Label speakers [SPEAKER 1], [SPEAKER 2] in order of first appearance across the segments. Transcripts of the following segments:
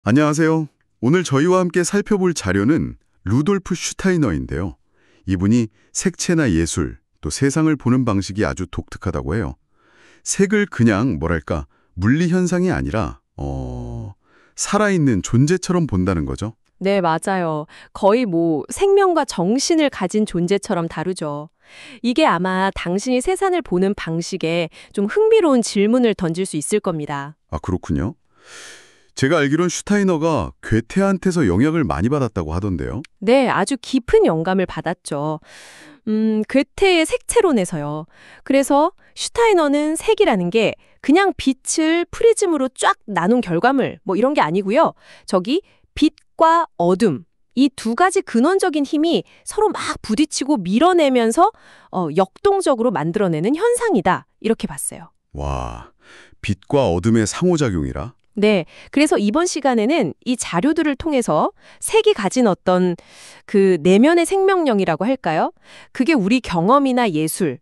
[SPEAKER 1] 안녕하세요. 오늘 저희와 함께 살펴볼 자료는 루돌프 슈타이너인데요. 이분이 색채나 예술, 또 세상을 보는 방식이 아주 독특하다고 해요. 색을 그냥 뭐랄까 물리 현상이 아니라 살아있는 존재처럼 본다는 거죠.
[SPEAKER 2] 네, 맞아요. 거의 생명과 정신을 가진 존재처럼 다루죠. 이게 아마 당신이 세상을 보는 방식에 좀 흥미로운 질문을 던질 수 있을 겁니다.
[SPEAKER 1] 아, 그렇군요. 제가 알기론 슈타이너가 괴테한테서 영향을 많이 받았다고 하던데요.
[SPEAKER 2] 네, 아주 깊은 영감을 받았죠. 괴테의 색채론에서요. 그래서 슈타이너는 색이라는 게 그냥 빛을 프리즘으로 쫙 나눈 결과물 이런 게 아니고요. 저기 빛과 어둠, 이 두 가지 근원적인 힘이 서로 막 부딪히고 밀어내면서 역동적으로 만들어내는 현상이다. 이렇게 봤어요.
[SPEAKER 1] 와, 빛과 어둠의 상호작용이라?
[SPEAKER 2] 네. 그래서 이번 시간에는 이 자료들을 통해서 색이 가진 어떤 그 내면의 생명력이라고 할까요? 그게 우리 경험이나 예술,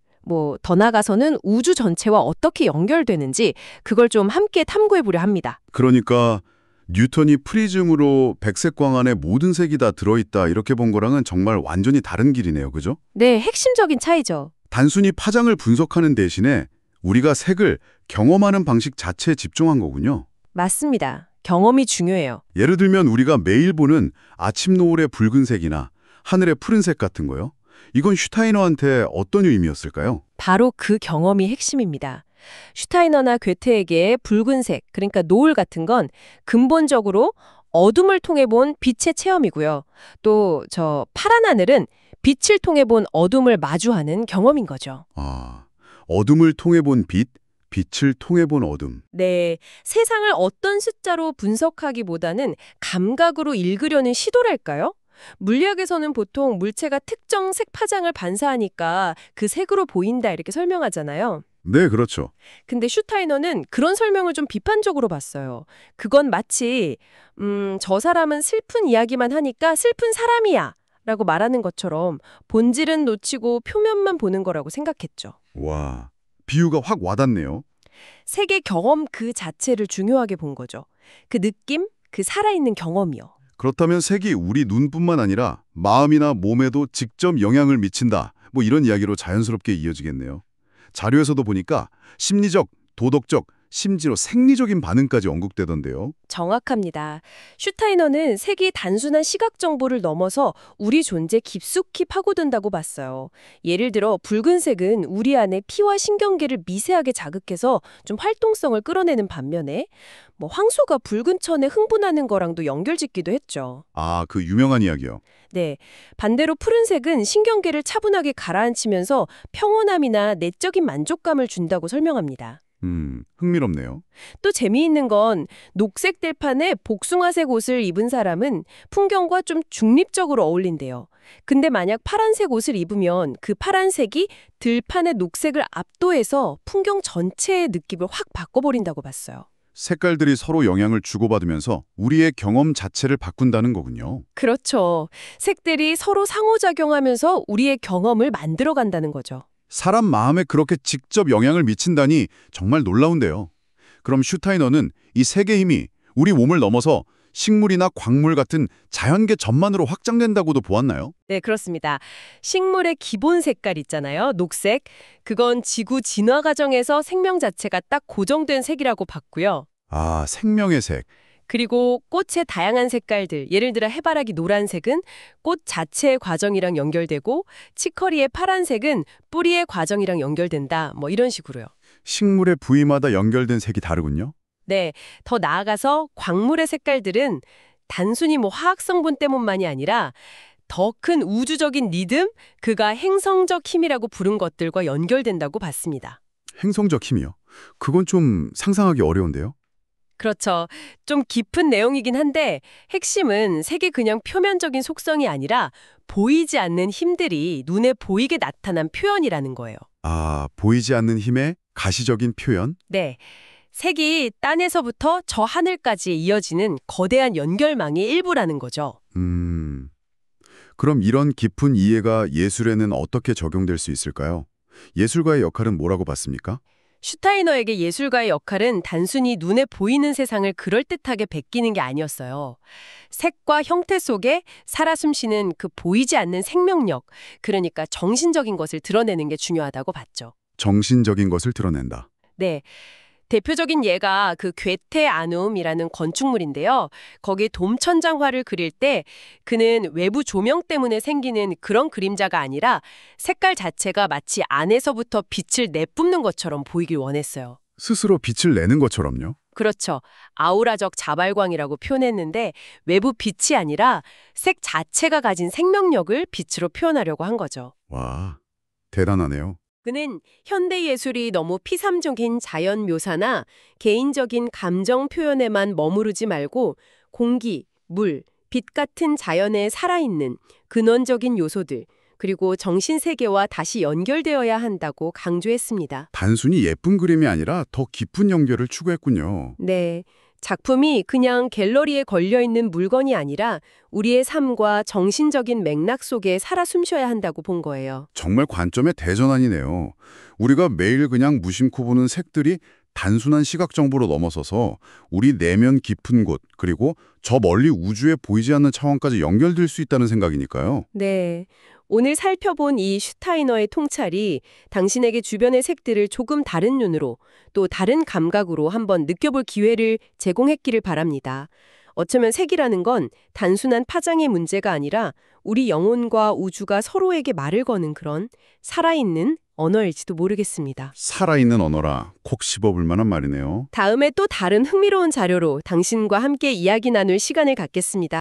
[SPEAKER 2] 더 나아가서는 우주 전체와 어떻게 연결되는지 그걸 좀 함께 탐구해 보려 합니다.
[SPEAKER 1] 그러니까 뉴턴이 프리즘으로 백색 광안에 모든 색이 다 들어있다 이렇게 본 거랑은 정말 완전히 다른 길이네요. 그죠?
[SPEAKER 2] 네, 핵심적인 차이죠.
[SPEAKER 1] 단순히 파장을 분석하는 대신에 우리가 색을 경험하는 방식 자체에 집중한 거군요.
[SPEAKER 2] 맞습니다. 경험이 중요해요.
[SPEAKER 1] 예를 들면 우리가 매일 보는 아침 노을의 붉은색이나 하늘의 푸른색 같은 거요. 이건 슈타이너한테 어떤 의미였을까요?
[SPEAKER 2] 바로 그 경험이 핵심입니다. 슈타이너나 괴테에게 붉은색, 그러니까 노을 같은 건 근본적으로 어둠을 통해 본 빛의 체험이고요. 또 파란 하늘은 빛을 통해 본 어둠을 마주하는 경험인 거죠.
[SPEAKER 1] 아, 어둠을 통해 본 빛, 빛을 통해 본 어둠.
[SPEAKER 2] 네, 세상을 어떤 숫자로 분석하기보다는 감각으로 읽으려는 시도랄까요? 물리학에서는 보통 물체가 특정 색 파장을 반사하니까 그 색으로 보인다 이렇게 설명하잖아요.
[SPEAKER 1] 네, 그렇죠.
[SPEAKER 2] 근데 슈타이너는 그런 설명을 좀 비판적으로 봤어요. 그건 마치 저 사람은 슬픈 이야기만 하니까 슬픈 사람이야 라고 말하는 것처럼 본질은 놓치고 표면만 보는 거라고 생각했죠.
[SPEAKER 1] 와, 비유가 확 와닿네요.
[SPEAKER 2] 색의 경험 그 자체를 중요하게 본 거죠. 그 느낌, 그 살아있는 경험이요.
[SPEAKER 1] 그렇다면 색이 우리 눈뿐만 아니라 마음이나 몸에도 직접 영향을 미친다. 이런 이야기로 자연스럽게 이어지겠네요. 자료에서도 보니까 심리적, 도덕적, 심지어 생리적인 반응까지 언급되던데요.
[SPEAKER 2] 정확합니다. 슈타이너는 색이 단순한 시각 정보를 넘어서 우리 존재 깊숙이 파고든다고 봤어요. 예를 들어 붉은색은 우리 안에 피와 신경계를 미세하게 자극해서 좀 활동성을 끌어내는 반면에 황소가 붉은 천에 흥분하는 거랑도 연결짓기도 했죠.
[SPEAKER 1] 아, 그 유명한 이야기요.
[SPEAKER 2] 네. 반대로 푸른색은 신경계를 차분하게 가라앉히면서 평온함이나 내적인 만족감을 준다고 설명합니다.
[SPEAKER 1] 흥미롭네요.
[SPEAKER 2] 또 재미있는 건 녹색 들판에 복숭아색 옷을 입은 사람은 풍경과 좀 중립적으로 어울린대요. 근데 만약 파란색 옷을 입으면 그 파란색이 들판의 녹색을 압도해서 풍경 전체의 느낌을 확 바꿔버린다고 봤어요.
[SPEAKER 1] 색깔들이 서로 영향을 주고받으면서 우리의 경험 자체를 바꾼다는 거군요.
[SPEAKER 2] 그렇죠. 색들이 서로 상호작용하면서 우리의 경험을 만들어간다는 거죠.
[SPEAKER 1] 사람 마음에 그렇게 직접 영향을 미친다니 정말 놀라운데요. 그럼 슈타이너는 이 색의 힘이 우리 몸을 넘어서 식물이나 광물 같은 자연계 전만으로 확장된다고도 보았나요?
[SPEAKER 2] 네, 그렇습니다. 식물의 기본 색깔 있잖아요. 녹색. 그건 지구 진화 과정에서 생명 자체가 딱 고정된 색이라고 봤고요.
[SPEAKER 1] 아, 생명의 색.
[SPEAKER 2] 그리고 꽃의 다양한 색깔들, 예를 들어 해바라기 노란색은 꽃 자체의 과정이랑 연결되고 치커리의 파란색은 뿌리의 과정이랑 연결된다. 이런 식으로요.
[SPEAKER 1] 식물의 부위마다 연결된 색이 다르군요.
[SPEAKER 2] 네, 더 나아가서 광물의 색깔들은 단순히 화학 성분 때문만이 아니라 더 큰 우주적인 리듬, 그가 행성적 힘이라고 부른 것들과 연결된다고 봤습니다.
[SPEAKER 1] 행성적 힘이요. 그건 좀 상상하기 어려운데요.
[SPEAKER 2] 그렇죠. 좀 깊은 내용이긴 한데 핵심은 색이 그냥 표면적인 속성이 아니라 보이지 않는 힘들이 눈에 보이게 나타난 표현이라는 거예요.
[SPEAKER 1] 아, 보이지 않는 힘의 가시적인 표현?
[SPEAKER 2] 네. 색이 땅에서부터 저 하늘까지 이어지는 거대한 연결망의 일부라는 거죠.
[SPEAKER 1] 그럼 이런 깊은 이해가 예술에는 어떻게 적용될 수 있을까요? 예술가의 역할은 뭐라고 봤습니까?
[SPEAKER 3] 슈타이너에게 예술가의 역할은 단순히 눈에 보이는 세상을 그럴듯하게 베끼는 게 아니었어요. 색과 형태 속에 살아 숨쉬는 그 보이지 않는 생명력, 그러니까 정신적인 것을 드러내는 게 중요하다고 봤죠.
[SPEAKER 1] 정신적인 것을 드러낸다.
[SPEAKER 3] 네. 대표적인 예가 그 괴테 아눔이라는 건축물인데요. 거기 돔천장화를 그릴 때 그는 외부 조명 때문에 생기는 그런 그림자가 아니라 색깔 자체가 마치 안에서부터 빛을 내뿜는 것처럼 보이길 원했어요.
[SPEAKER 1] 스스로 빛을 내는 것처럼요.
[SPEAKER 3] 그렇죠. 아우라적 자발광이라고 표현했는데 외부 빛이 아니라 색 자체가 가진 생명력을 빛으로 표현하려고 한 거죠.
[SPEAKER 1] 와, 대단하네요.
[SPEAKER 3] 그는 현대 예술이 너무 피상적인 자연 묘사나 개인적인 감정 표현에만 머무르지 말고 공기, 물, 빛 같은 자연에 살아있는 근원적인 요소들, 그리고 정신세계와 다시 연결되어야 한다고 강조했습니다.
[SPEAKER 1] 단순히 예쁜 그림이 아니라 더 깊은 연결을 추구했군요.
[SPEAKER 3] 네. 작품이 그냥 갤러리에 걸려있는 물건이 아니라 우리의 삶과 정신적인 맥락 속에 살아 숨쉬어야 한다고 본 거예요.
[SPEAKER 1] 정말 관점의 대전환이네요. 우리가 매일 그냥 무심코 보는 색들이 단순한 시각 정보로 넘어서서 우리 내면 깊은 곳, 그리고 저 멀리 우주에 보이지 않는 차원까지 연결될 수 있다는 생각이니까요.
[SPEAKER 3] 네. 오늘 살펴본 이 슈타이너의 통찰이 당신에게 주변의 색들을 조금 다른 눈으로 또 다른 감각으로 한번 느껴볼 기회를 제공했기를 바랍니다. 어쩌면 색이라는 건 단순한 파장의 문제가 아니라 우리 영혼과 우주가 서로에게 말을 거는 그런 살아있는 언어일지도 모르겠습니다.
[SPEAKER 1] 살아있는 언어라 콕 씹어볼 만한 말이네요.
[SPEAKER 3] 다음에 또 다른 흥미로운 자료로 당신과 함께 이야기 나눌 시간을 갖겠습니다.